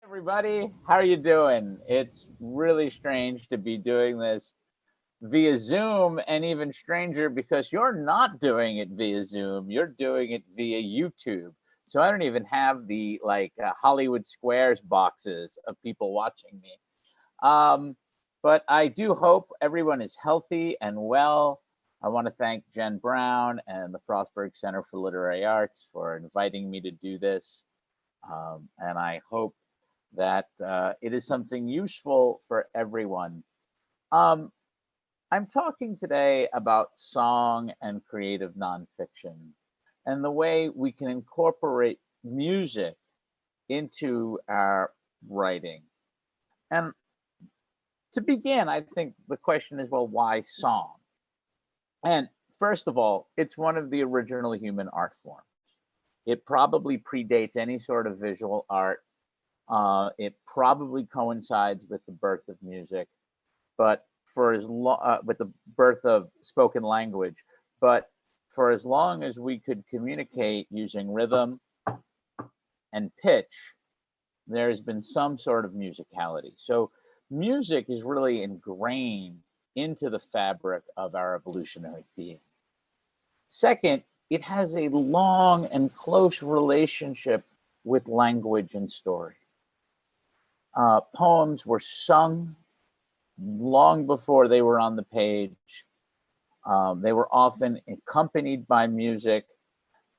Everybody, how are you doing? It's really strange to be doing this via Zoom, and even stranger because you're not doing it via Zoom, you're doing it via YouTube. So I don't even have the Hollywood Squares boxes of people watching me. Um, but I do hope everyone is healthy and well. I want to thank Jen Brown and the Frostburg Center for Literary Arts for inviting me to do this. And I hope that it is something useful for everyone. Um, I'm talking today about song and creative nonfiction and the way we can incorporate music into our writing. And to begin, I think the question is, well, why song? And first of all, it's one of the original human art forms. It probably predates any sort of visual art. It probably coincides with the birth of music, but for as long with the birth of spoken language, but for as long as we could communicate using rhythm and pitch, there has been some sort of musicality. So music is really ingrained into the fabric of our evolutionary being. Second, it has a long and close relationship with language and story. Poems were sung long before they were on the page. They were often accompanied by music.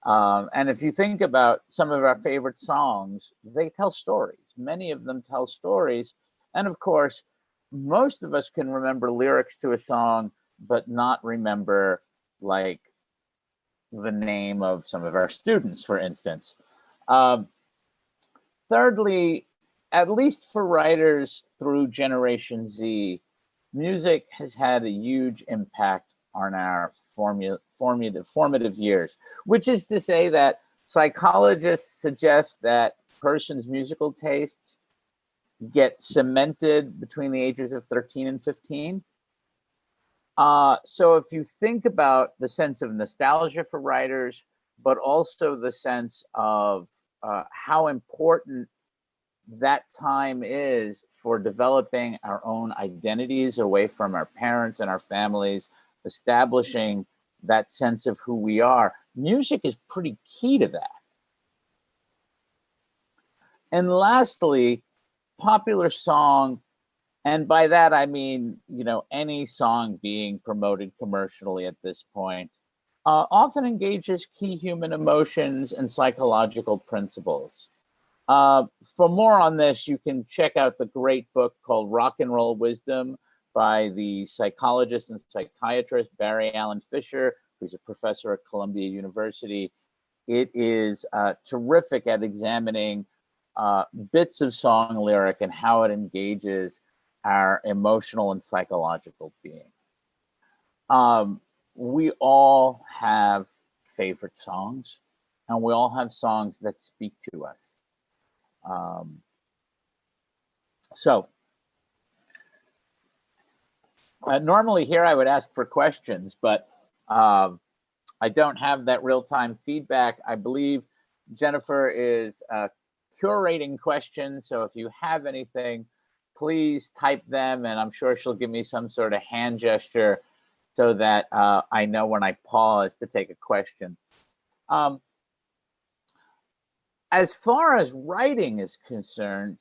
And if you think about some of our favorite songs, they tell stories. Many of them tell stories. And of course, most of us can remember lyrics to a song, but not remember like the name of some of our students, for instance. Um, Thirdly, at least for writers through Generation Z, music has had a huge impact on our formative years, which is to say that psychologists suggest that person's musical tastes get cemented between the ages of 13 and 15. So if you think about the sense of nostalgia for writers, but also the sense of how important that time is for developing our own identities away from our parents and our families, establishing that sense of who we are. Music is pretty key to that. And lastly, popular song, and by that I mean, any song being promoted commercially at this point, often engages key human emotions and psychological principles. For more on this, you can check out the great book called Rock and Roll Wisdom by the psychologist and psychiatrist Barry Allen Fisher, who's a professor at Columbia University. It is terrific at examining bits of song lyric and how it engages our emotional and psychological being. We all have favorite songs, and we all have songs that speak to us. Um, so normally here I would ask for questions, but I don't have that real-time feedback. I believe Jennifer is curating questions. So if you have anything, please type them, and I'm sure she'll give me some sort of hand gesture so that I know when I pause to take a question. As far as writing is concerned,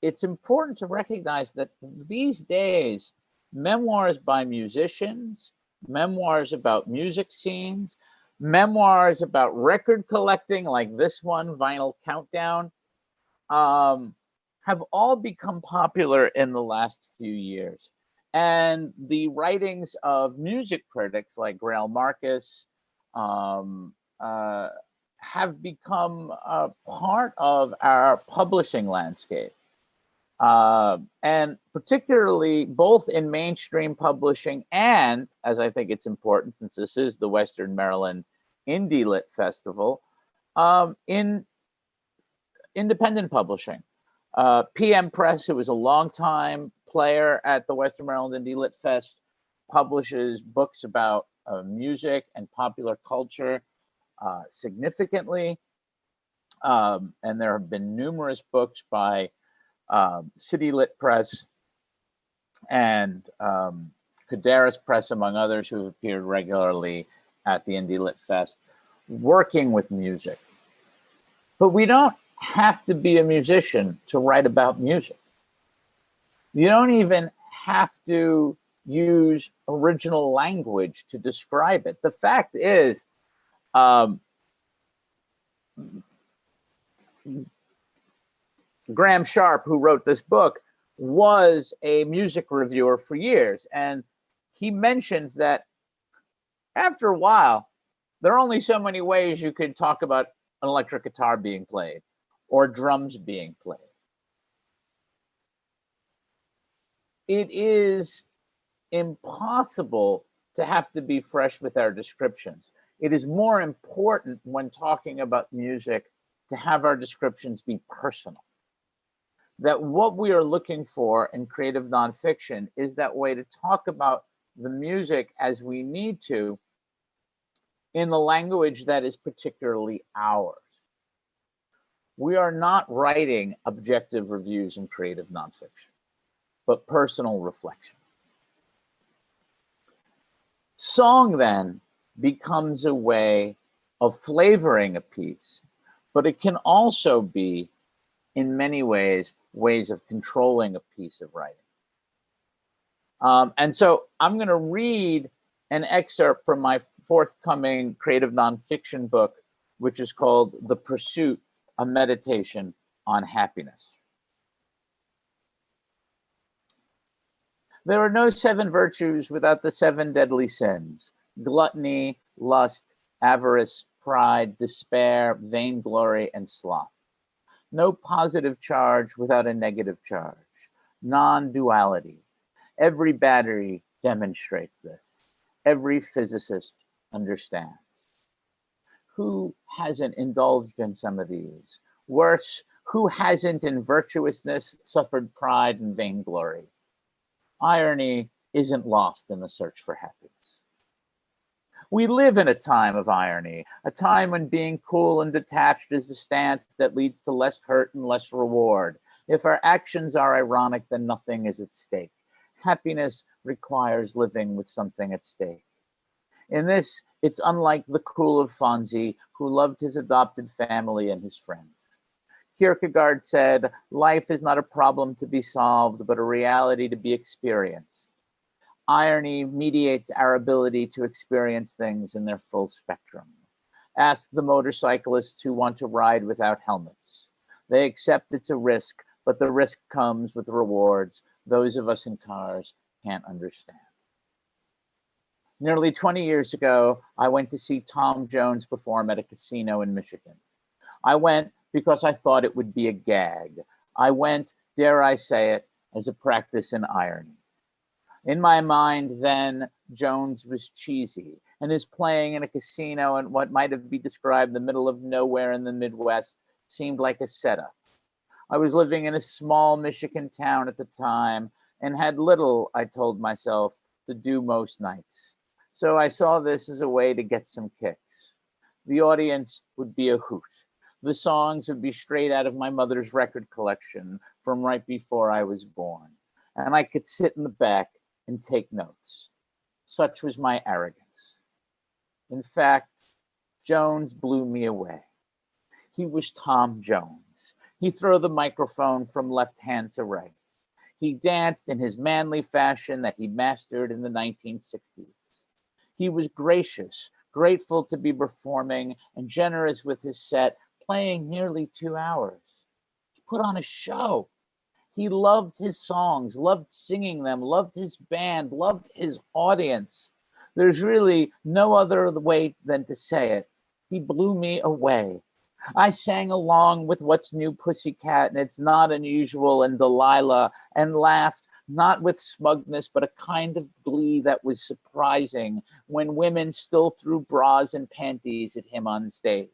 it's important to recognize that these days, memoirs by musicians, memoirs about music scenes, memoirs about record collecting, like this one, Vinyl Countdown, have all become popular in the last few years. And the writings of music critics like Grail Marcus have become a part of our publishing landscape. And particularly both in mainstream publishing and, as I think it's important since this is the Western Maryland Indie Lit Festival, in independent publishing. PM Press, who was a longtime player at the Western Maryland Indie Lit Fest, publishes books about music and popular culture significantly. And there have been numerous books by City Lit Press and Caderas Press, among others, who have appeared regularly at the Indie Lit Fest, working with music. But we don't have to be a musician to write about music. You don't even have to use original language to describe it. The fact is, Graham Sharp, who wrote this book, was a music reviewer for years. And he mentions that after a while, there are only so many ways you could talk about an electric guitar being played or drums being played. It is impossible to have to be fresh with our descriptions. It is more important when talking about music to have our descriptions be personal. That what we are looking for in creative nonfiction is that way to talk about the music as we need to in the language that is particularly ours. We are not writing objective reviews in creative nonfiction, but personal reflection. Song then becomes a way of flavoring a piece, but it can also be, in many ways of controlling a piece of writing. And so I'm going to read an excerpt from my forthcoming creative nonfiction book, which is called The Pursuit, a Meditation on Happiness. There are no 7 virtues without the 7 deadly sins: gluttony, lust, avarice, pride, despair, vainglory, and sloth. No positive charge without a negative charge. Non-duality. Every battery demonstrates this. Every physicist understands. Who hasn't indulged in some of these? Worse, who hasn't in virtuousness suffered pride and vainglory? Irony isn't lost in the search for happiness. We live in a time of irony, a time when being cool and detached is the stance that leads to less hurt and less reward. If our actions are ironic, then nothing is at stake. Happiness requires living with something at stake. In this, it's unlike the cool of Fonzie, who loved his adopted family and his friends. Kierkegaard said, life is not a problem to be solved, but a reality to be experienced. Irony mediates our ability to experience things in their full spectrum. Ask the motorcyclists who want to ride without helmets. They accept it's a risk, but the risk comes with rewards those of us in cars can't understand. Nearly 20 years ago, I went to see Tom Jones perform at a casino in Michigan. I went because I thought it would be a gag. I went, dare I say it, as a practice in irony. In my mind then, Jones was cheesy, and his playing in a casino in what might have been described the middle of nowhere in the Midwest seemed like a setup. I was living in a small Michigan town at the time and had little, I told myself, to do most nights. So I saw this as a way to get some kicks. The audience would be a hoot. The songs would be straight out of my mother's record collection from right before I was born. And I could sit in the back and take notes. Such was my arrogance. In fact, Jones blew me away. He was Tom Jones. He threw the microphone from left hand to right. He danced in his manly fashion that he mastered in the 1960s. He was gracious, grateful to be performing, and generous with his set, playing nearly 2 hours. He put on a show. He loved his songs, loved singing them, loved his band, loved his audience. There's really no other way than to say it. He blew me away. I sang along with What's New Pussycat and It's Not Unusual and Delilah, and laughed, not with smugness, but a kind of glee that was surprising when women still threw bras and panties at him on stage.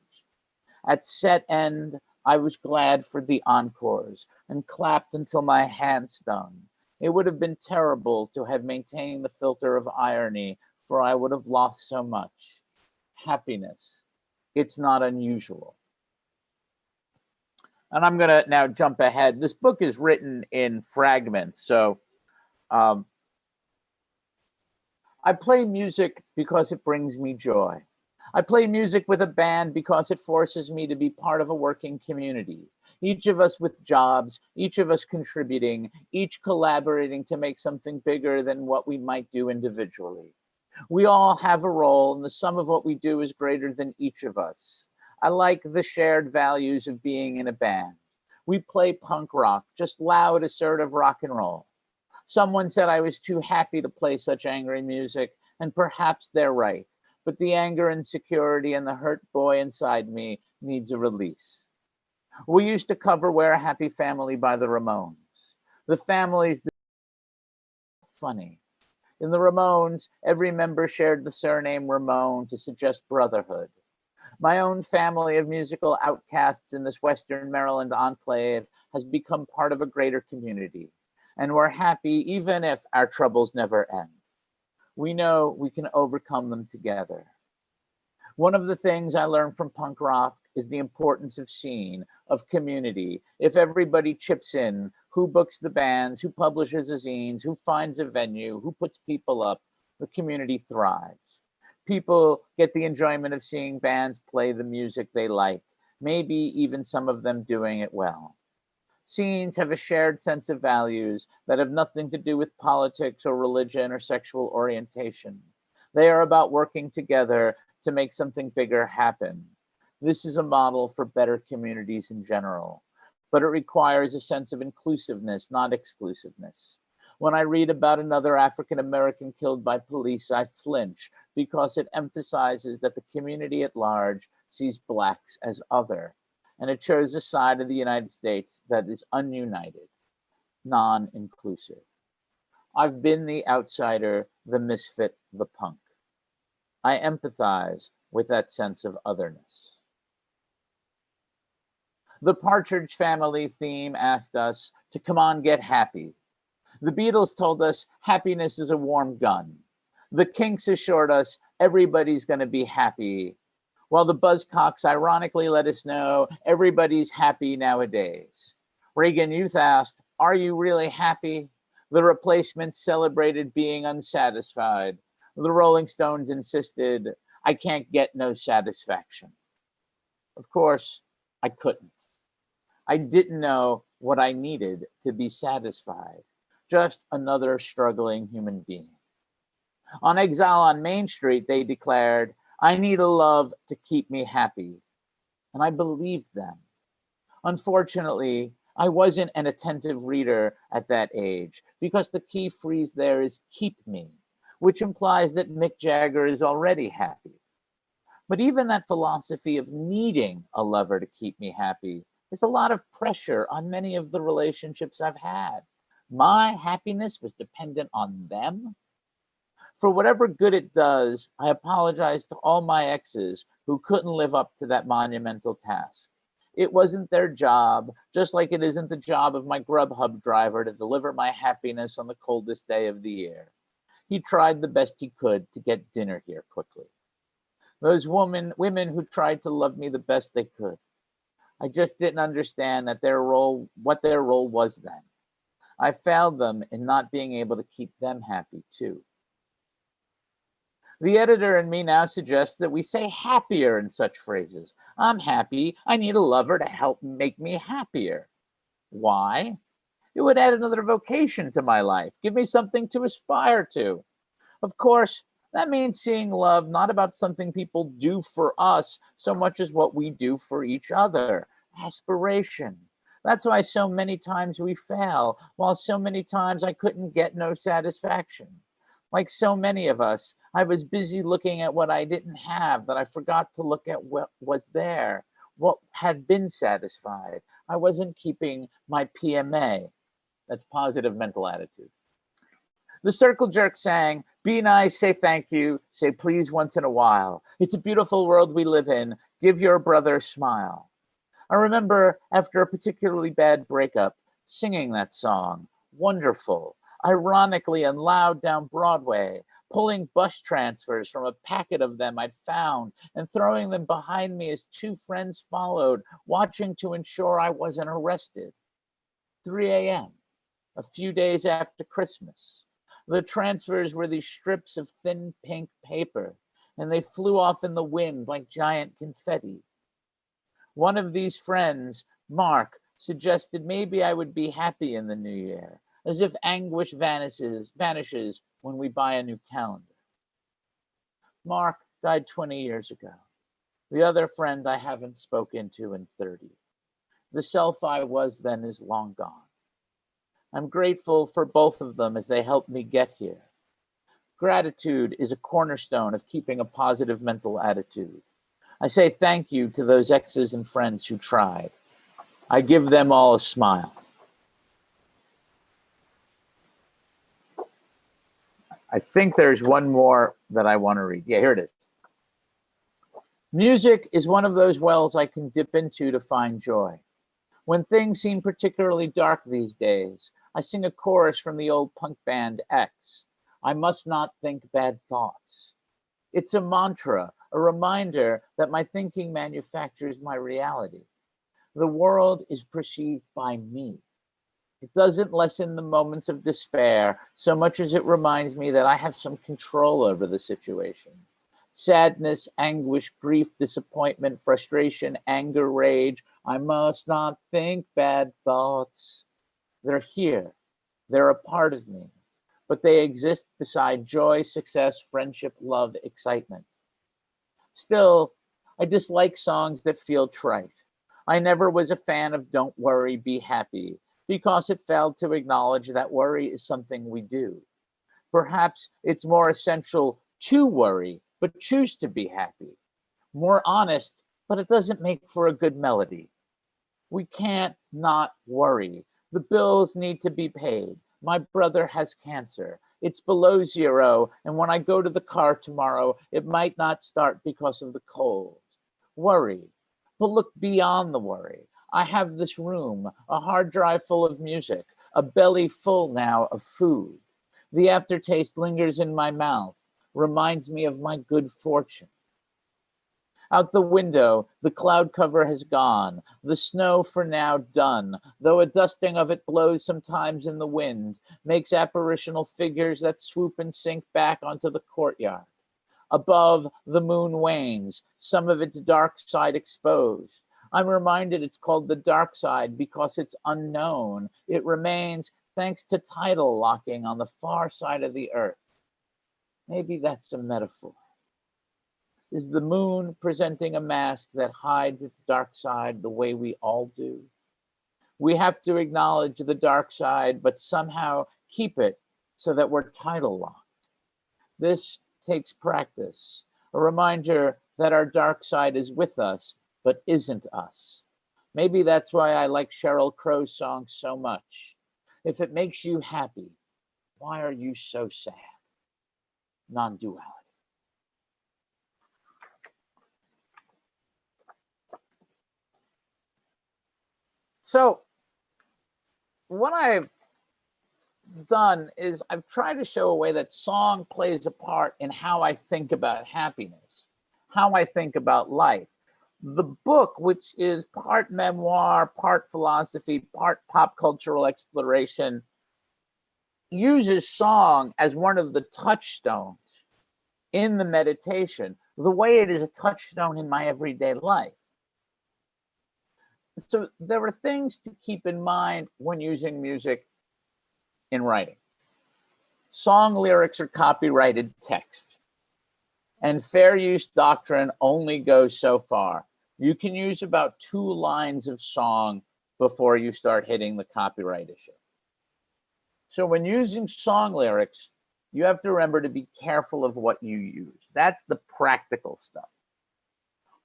At set end, I was glad for the encores and clapped until my hand stung. It would have been terrible to have maintained the filter of irony, for I would have lost so much. Happiness. It's not unusual. And I'm going to now jump ahead. This book is written in fragments. So um, I play music because it brings me joy. I play music with a band because it forces me to be part of a working community. Each of us with jobs, each of us contributing, each collaborating to make something bigger than what we might do individually. We all have a role, and the sum of what we do is greater than each of us. I like the shared values of being in a band. We play punk rock, just loud, assertive rock and roll. Someone said I was too happy to play such angry music, and perhaps they're right. But the anger, insecurity, and the hurt boy inside me needs a release. We used to cover We're a Happy Family by the Ramones. The family's funny. In the Ramones, every member shared the surname Ramone to suggest brotherhood. My own family of musical outcasts in this Western Maryland enclave has become part of a greater community. And we're happy even if our troubles never end. We know we can overcome them together. One of the things I learned from punk rock is the importance of scene, of community. If everybody chips in, who books the bands, who publishes the zines, who finds a venue, who puts people up, the community thrives. People get the enjoyment of seeing bands play the music they like, maybe even some of them doing it well. Scenes have a shared sense of values that have nothing to do with politics or religion or sexual orientation. They are about working together to make something bigger happen. This is a model for better communities in general, but it requires a sense of inclusiveness, not exclusiveness. When I read about another African American killed by police, I flinch because it emphasizes that the community at large sees Blacks as other, and it shows a side of the United States that is ununited, non-inclusive. I've been the outsider, the misfit, the punk. I empathize with that sense of otherness. The Partridge Family theme asked us to come on, get happy. The Beatles told us happiness is a warm gun. The Kinks assured us everybody's going to be happy, while the Buzzcocks ironically let us know everybody's happy nowadays. Reagan Youth asked, are you really happy? The Replacements celebrated being unsatisfied. The Rolling Stones insisted, I can't get no satisfaction. Of course, I couldn't. I didn't know what I needed to be satisfied. Just another struggling human being. On Exile on Main Street, they declared, I need a love to keep me happy. And I believed them. Unfortunately, I wasn't an attentive reader at that age because the key phrase there is keep me, which implies that Mick Jagger is already happy. But even that philosophy of needing a lover to keep me happy is a lot of pressure on many of the relationships I've had. My happiness was dependent on them. For whatever good it does, I apologize to all my exes who couldn't live up to that monumental task. It wasn't their job, just like it isn't the job of my Grubhub driver to deliver my happiness on the coldest day of the year. He tried the best he could to get dinner here quickly. Those women who tried to love me the best they could. I just didn't understand that what their role was then. I failed them in not being able to keep them happy too. The editor in me now suggests that we say happier in such phrases. I'm happy. I need a lover to help make me happier. Why? It would add another vocation to my life, give me something to aspire to. Of course, that means seeing love not about something people do for us so much as what we do for each other. Aspiration. That's why so many times we fail, while so many times I couldn't get no satisfaction. Like so many of us, I was busy looking at what I didn't have that I forgot to look at what was there, what had been satisfied. I wasn't keeping my PMA. That's positive mental attitude. The Circle Jerk sang, be nice, say thank you, say please once in a while. It's a beautiful world we live in. Give your brother a smile. I remember after a particularly bad breakup, singing that song, wonderful, ironically and loud down Broadway, pulling bus transfers from a packet of them I'd found and throwing them behind me as two friends followed, watching to ensure I wasn't arrested. 3 a.m., a few days after Christmas. The transfers were these strips of thin pink paper, and they flew off in the wind like giant confetti. One of these friends, Mark, suggested maybe I would be happy in the new year, as if anguish vanishes when we buy a new calendar. Mark died 20 years ago. The other friend I haven't spoken to in 30. The self I was then is long gone. I'm grateful for both of them as they helped me get here. Gratitude is a cornerstone of keeping a positive mental attitude. I say thank you to those exes and friends who tried. I give them all a smile. I think there's one more that I want to read. Yeah, here it is. Music is one of those wells I can dip into to find joy. When things seem particularly dark these days, I sing a chorus from the old punk band X. I must not think bad thoughts. It's a mantra, a reminder that my thinking manufactures my reality. The world is perceived by me. It doesn't lessen the moments of despair so much as it reminds me that I have some control over the situation. Sadness, anguish, grief, disappointment, frustration, anger, rage. I must not think bad thoughts. They're here. They're a part of me, but they exist beside joy, success, friendship, love, excitement. Still, I dislike songs that feel trite. I never was a fan of Don't Worry, Be Happy, because it failed to acknowledge that worry is something we do. Perhaps it's more essential to worry, but choose to be happy. More honest, but it doesn't make for a good melody. We can't not worry. The bills need to be paid. My brother has cancer. It's below 0, and when I go to the car tomorrow, it might not start because of the cold. Worry, but look beyond the worry. I have this room, a hard drive full of music, a belly full now of food. The aftertaste lingers in my mouth, reminds me of my good fortune. Out the window, the cloud cover has gone, the snow for now done, though a dusting of it blows sometimes in the wind, makes apparitional figures that swoop and sink back onto the courtyard. Above, the moon wanes, some of its dark side exposed. I'm reminded it's called the dark side because it's unknown. It remains thanks to tidal locking on the far side of the earth. Maybe that's a metaphor. Is the moon presenting a mask that hides its dark side the way we all do? We have to acknowledge the dark side, but somehow keep it so that we're tidal locked. This takes practice, a reminder that our dark side is with us, but isn't us. Maybe that's why I like Sheryl Crow's song so much. If it makes you happy, why are you so sad? Non-duality. So what I've done is I've tried to show a way that song plays a part in how I think about happiness, how I think about life. The book, which is part memoir, part philosophy, part pop cultural exploration, uses song as one of the touchstones in the meditation, the way it is a touchstone in my everyday life. So there are things to keep in mind when using music in writing. Song lyrics are copyrighted text, and fair use doctrine only goes so far. You can use about 2 lines of song before you start hitting the copyright issue. So when using song lyrics, you have to remember to be careful of what you use. That's the practical stuff.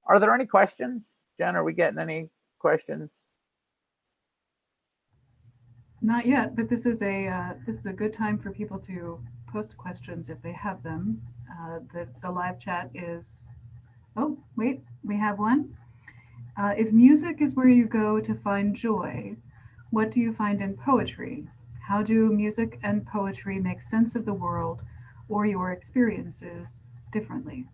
Are there any questions? Jen, are we getting any questions? Not yet, but this is a good time for people to post questions if they have them. The live chat is. Oh, wait, we have one. If music is where you go to find joy, what do you find in poetry? How do music and poetry make sense of the world or your experiences differently?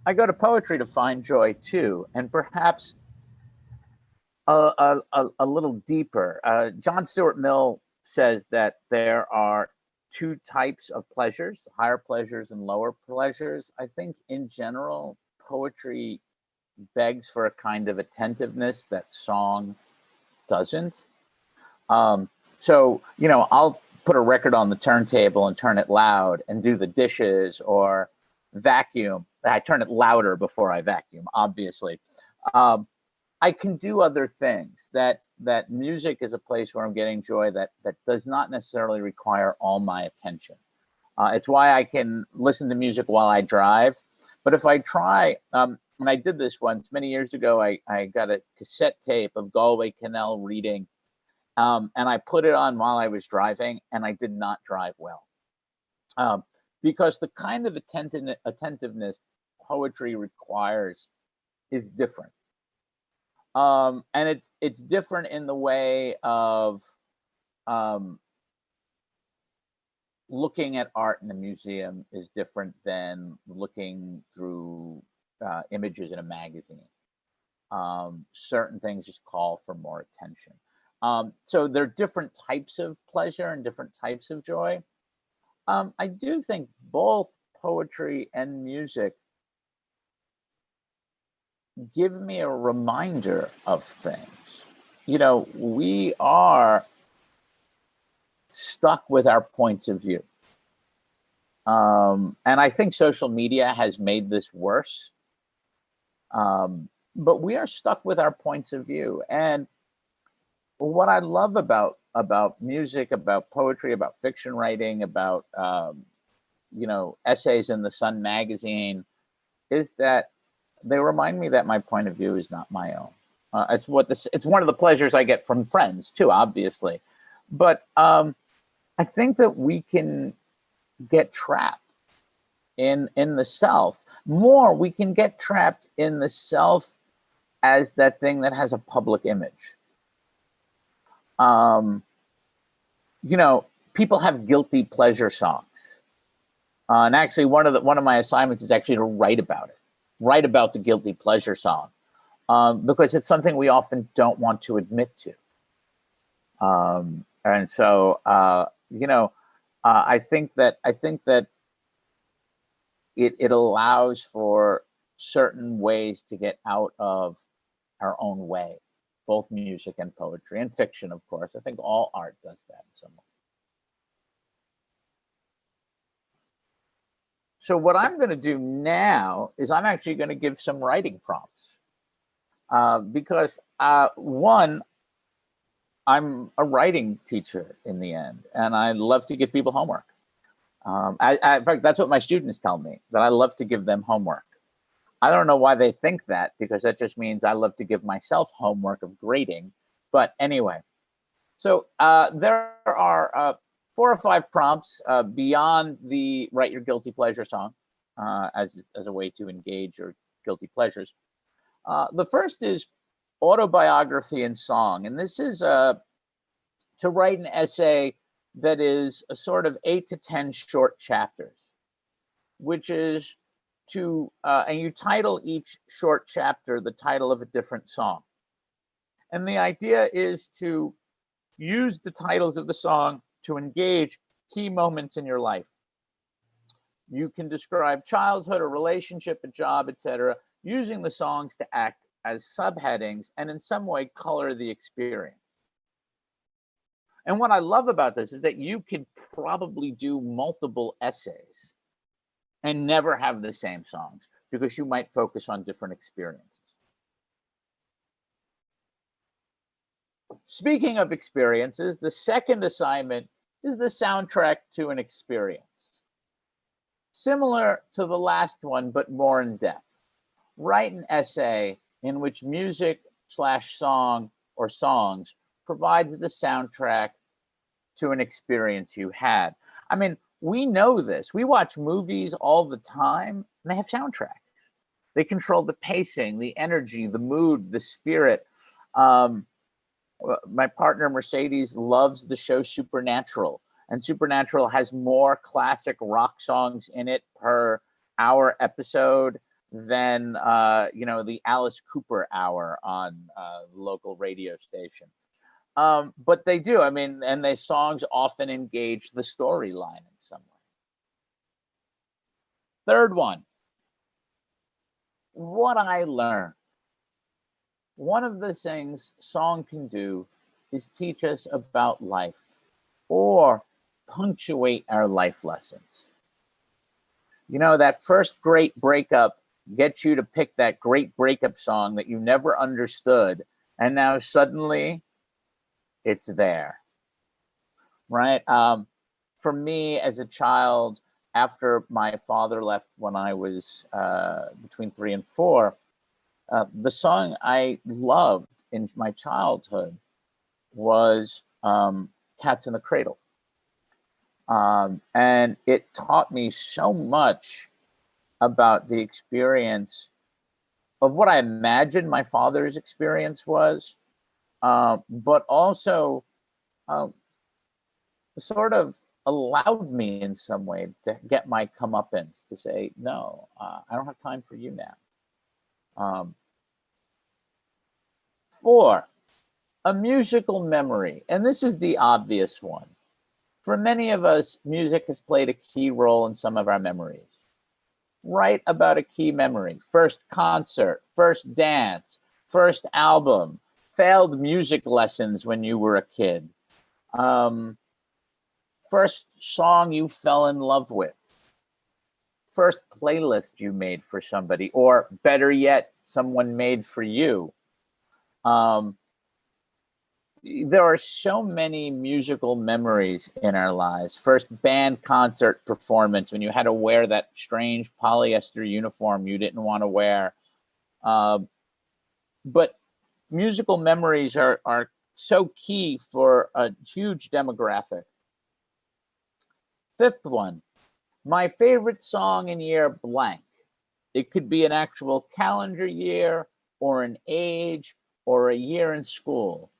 I go to poetry to find joy too, and perhaps a little deeper. John Stuart Mill says that there are two types of pleasures: higher pleasures and lower pleasures. I think in general, poetry begs for a kind of attentiveness that song doesn't. Um, so, I'll put a record on the turntable and turn it loud and do the dishes or vacuum. I turn it louder before I vacuum, obviously. Um, I can do other things. That music is a place where I'm getting joy that does not necessarily require all my attention. It's why I can listen to music while I drive. But if I try, and I did this once many years ago, I got a cassette tape of Galway Canal reading, and I put it on while I was driving, and I did not drive well. Because the kind of attentiveness poetry requires is different. And it's different in the way of looking at art in a museum is different than looking through images in a magazine. Certain things just call for more attention. So there are different types of pleasure and different types of joy. I do think both poetry and music give me a reminder of things. We are stuck with our points of view. And I think social media has made this worse. But we are stuck with our points of view. And what I love about music, about poetry, about fiction writing, about essays in the Sun magazine is that they remind me that my point of view is not my own. It's one of the pleasures I get from friends too, obviously. But I think that we can get trapped in the self. More, we can get trapped in the self as that thing that has a public image. People have guilty pleasure songs. And actually one of my assignments is actually to write about it. Write about the guilty pleasure song. Because it's something we often don't want to admit to. And so I think that it allows for certain ways to get out of our own way, both music and poetry and fiction, of course. I think all art does that in some way. So what I'm going to do now is I'm actually going to give some writing prompts because one, I'm a writing teacher in the end, and I love to give people homework. In fact, that's what my students tell me, that I love to give them homework. I don't know why they think that, because that just means I love to give myself homework of grading. But anyway, so there are 4 or 5 prompts beyond the write your guilty pleasure song as a way to engage your guilty pleasures. The first is autobiography and song. And this is to write an essay that is a sort of 8 to 10 short chapters, which is to, and you title each short chapter the title of a different song. And the idea is to use the titles of the song to engage key moments in your life. You can describe childhood, a relationship, a job, etc., using the songs to act as subheadings and in some way color the experience. And what I love about this is that you can probably do multiple essays and never have the same songs because you might focus on different experiences. Speaking of experiences, the second assignment is the soundtrack to an experience. Similar to the last one, but more in depth. Write an essay in which music/song or songs provides the soundtrack to an experience you had. I mean, we know this. We watch movies all the time, and they have soundtracks. They control the pacing, the energy, the mood, the spirit. My partner Mercedes loves the show Supernatural, and Supernatural has more classic rock songs in it per hour episode than the Alice Cooper hour on local radio station. But they do. I mean, and the songs often engage the storyline in some way. Third one, what I learned. One of the things song can do is teach us about life or punctuate our life lessons. You know, that first great breakup gets you to pick that great breakup song that you never understood, and now suddenly it's there, right? For me as a child, after my father left when I was between 3 and 4, the song I loved in my childhood was Cats in the Cradle. And it taught me so much about the experience of what I imagined my father's experience was, but also sort of allowed me in some way to get my comeuppance, to say, no, I don't have time for you now. 4, a musical memory. And this is the obvious one. For many of us, music has played a key role in some of our memories. Write about a key memory. First concert, first dance, first album, failed music lessons when you were a kid. First song you fell in love with. First playlist you made for somebody, or better yet, someone made for you. There are so many musical memories in our lives. First band concert performance, when you had to wear that strange polyester uniform you didn't want to wear. But musical memories are so key for a huge demographic. 5th one, my favorite song in year blank. It could be an actual calendar year or an age or a year in school.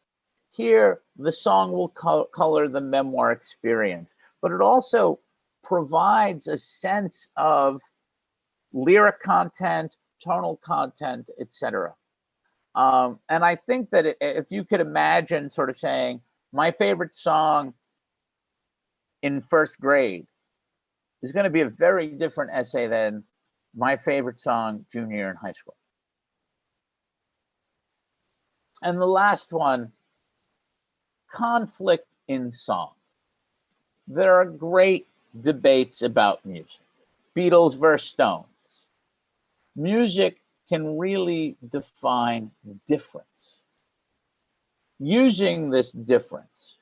Here, the song will color the memoir experience, but it also provides a sense of lyric content, tonal content, etc. And I think that if you could imagine sort of saying, my favorite song in first grade is going to be a very different essay than my favorite song junior year in high school. And the last one, conflict in song. There are great debates about music. Beatles versus Stones. Music can really define difference. Using this difference,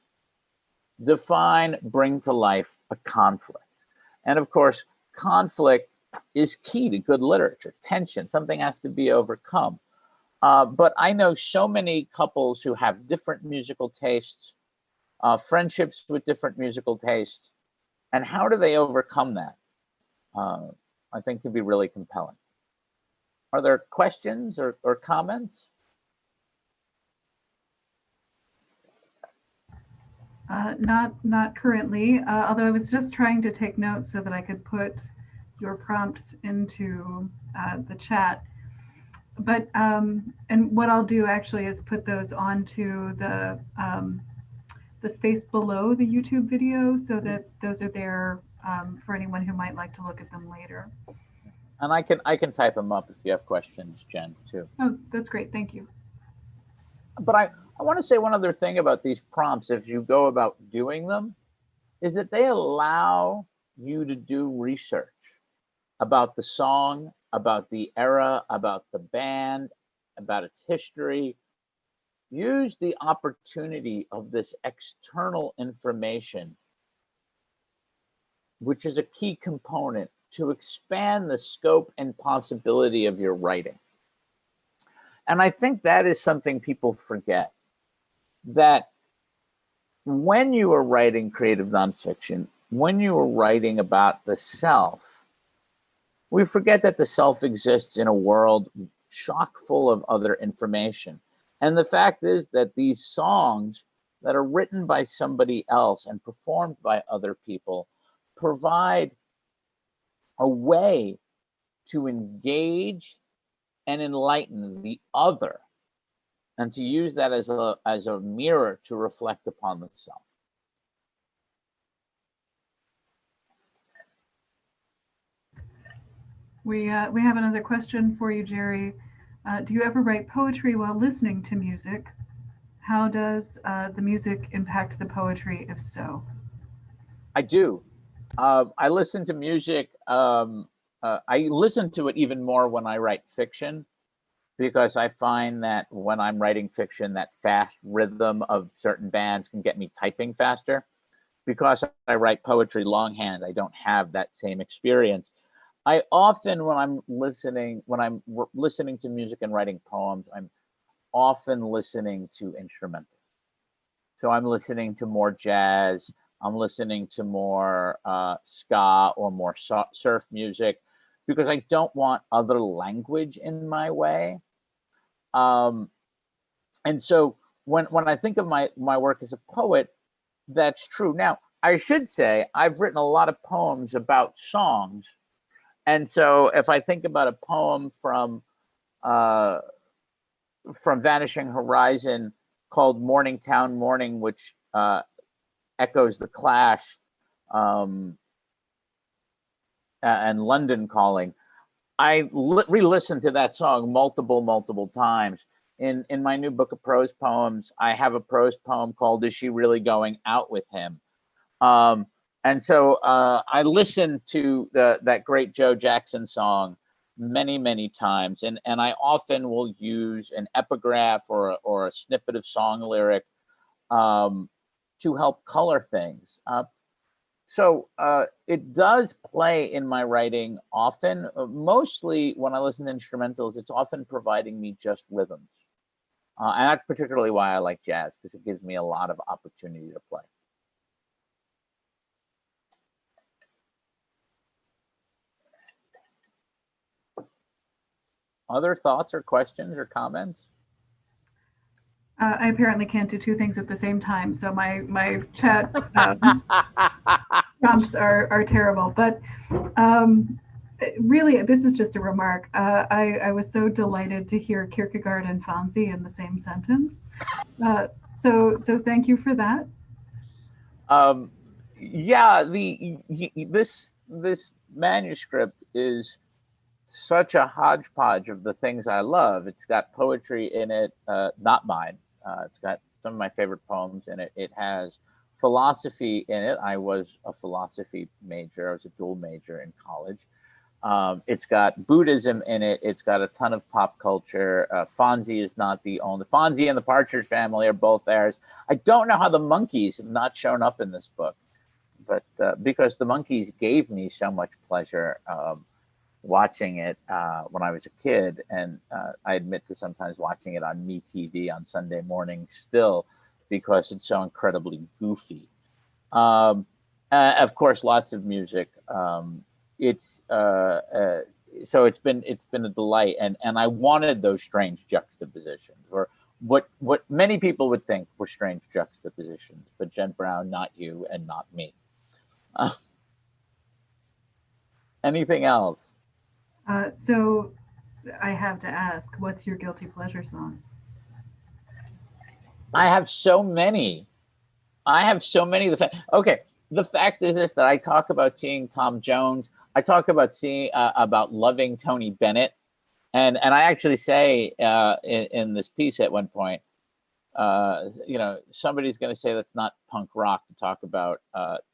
bring to life a conflict. And of course, conflict is key to good literature. Tension, something has to be overcome. But I know so many couples who have different musical tastes, friendships with different musical tastes, and how do they overcome that? I think can be really compelling. Are there questions or comments? Not currently, although I was just trying to take notes so that I could put your prompts into the chat. But and what I'll do actually is put those onto the space below the YouTube video, so that those are there for anyone who might like to look at them later. And I can type them up if you have questions, Jen, too. Oh, that's great. Thank you. But I want to say one other thing about these prompts as you go about doing them, is that they allow you to do research about the song, about the era, about the band, about its history. Use the opportunity of this external information, which is a key component, to expand the scope and possibility of your writing. And I think that is something people forget, that when you are writing creative nonfiction, when you are writing about the self, we forget that the self exists in a world chock full of other information. And the fact is that these songs that are written by somebody else and performed by other people provide a way to engage and enlighten the other, and to use that as a mirror to reflect upon the self. We have another question for you, Gerry. Do you ever write poetry while listening to music? How does the music impact the poetry, if so? I do. I listen to music. I listen to it even more when I write fiction, because I find that when I'm writing fiction, that fast rhythm of certain bands can get me typing faster. Because I write poetry longhand, I don't have that same experience. I often, when I'm listening to music and writing poems, I'm often listening to instrumentals. So I'm listening to more jazz. I'm listening to more ska or more surf music, because I don't want other language in my way. And so when I think of my work as a poet, that's true. Now, I should say I've written a lot of poems about songs. And so if I think about a poem uh, from Vanishing Horizon called Morningtown Morning, which echoes The Clash, and London Calling, I re-listened to that song multiple times. In my new book of prose poems, I have a prose poem called "Is She Really Going Out with Him?" And so I listened to that great Joe Jackson song many times, and I often will use an epigraph or a snippet of song lyric to help color things. So it does play in my writing often. Mostly when I listen to instrumentals, it's often providing me just rhythms. And that's particularly why I like jazz, because it gives me a lot of opportunity to play. Other thoughts or questions or comments? I apparently can't do two things at the same time, so my chat prompts are terrible. But really, this is just a remark. I was so delighted to hear Kierkegaard and Fonzie in the same sentence. So thank you for that. Yeah, this manuscript is such a hodgepodge of the things I love. It's got poetry in it, not mine. It's got some of my favorite poems in it. It has philosophy in it. I was a philosophy major. I was a dual major in college. It's got Buddhism in it. It's got a ton of pop culture. Fonzie is not the only. Fonzie and the Partridge Family are both theirs. I don't know how the Monkees have not shown up in this book, but because the Monkees gave me so much pleasure watching it when I was a kid, and I admit to sometimes watching it on MeTV on Sunday morning still, because it's so incredibly goofy. Of course, lots of music. It's so it's been a delight, and I wanted those strange juxtapositions, or what many people would think were strange juxtapositions, but Jen Brown, not you, and not me. Anything else? So I have to ask, what's your guilty pleasure song? I have so many. I have so many. Okay, the fact is this: that I talk about seeing Tom Jones. I talk about seeing about loving Tony Bennett, and I actually say in this piece at one point, somebody's going to say that's not punk rock to talk about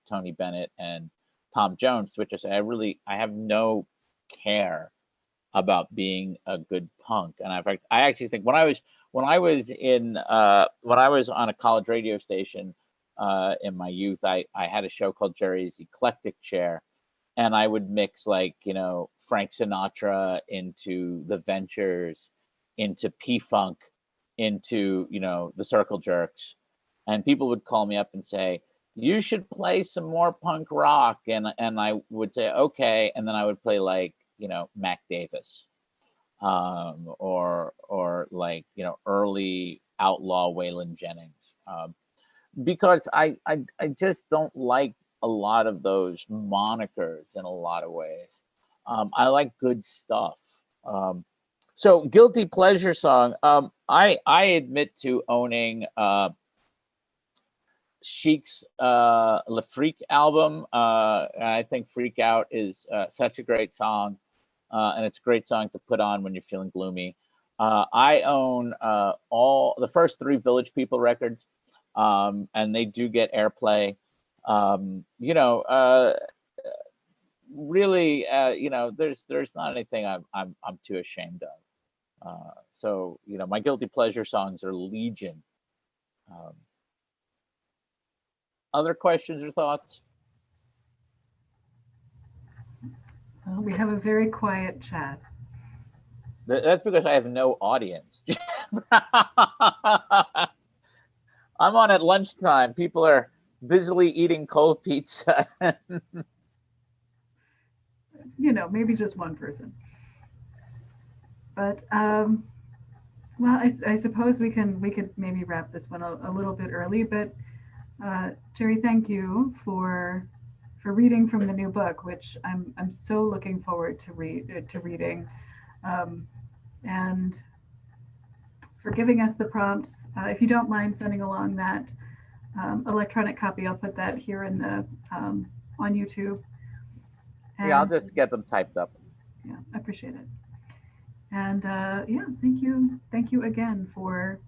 Tony Bennett and Tom Jones, to which I say I have no care about being a good punk. And in fact, I actually think when I was on a college radio station in my youth, I had a show called Gerry's Eclectic Chair, and I would mix Frank Sinatra into the Ventures, into P-Funk, into the Circle Jerks, and people would call me up and say, you should play some more punk rock, and I would say okay, and then I would play Mac Davis, or early outlaw Waylon Jennings. because I just don't like a lot of those monikers in a lot of ways. I like good stuff. So guilty pleasure song. I admit to owning Chic's Le Freak album. I think Freak Out is such a great song, and it's a great song to put on when you're feeling gloomy. I own all the first three Village People records, and they do get airplay. You know, really, you know, there's not anything I'm too ashamed of. So you know, my guilty pleasure songs are legion. Um, Other questions or thoughts? We have a very quiet chat. That's because I have no audience. I'm on at lunchtime. People are busily eating cold pizza. You know, maybe just one person. But well, I suppose we could maybe wrap this one a little bit early. But Gerry, thank you for reading from the new book, which I'm so looking forward to reading, um, and for giving us the prompts. If you don't mind sending along that electronic copy, I'll put that here in the on YouTube. And, Yeah, I'll just get them typed up. Yeah, I appreciate it. And yeah, thank you again for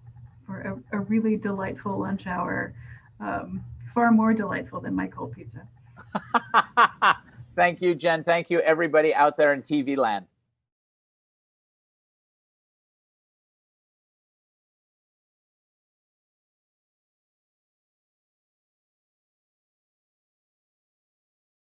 a really delightful lunch hour, far more delightful than my cold pizza. Thank you, Jen. Thank you, everybody out there in TV land.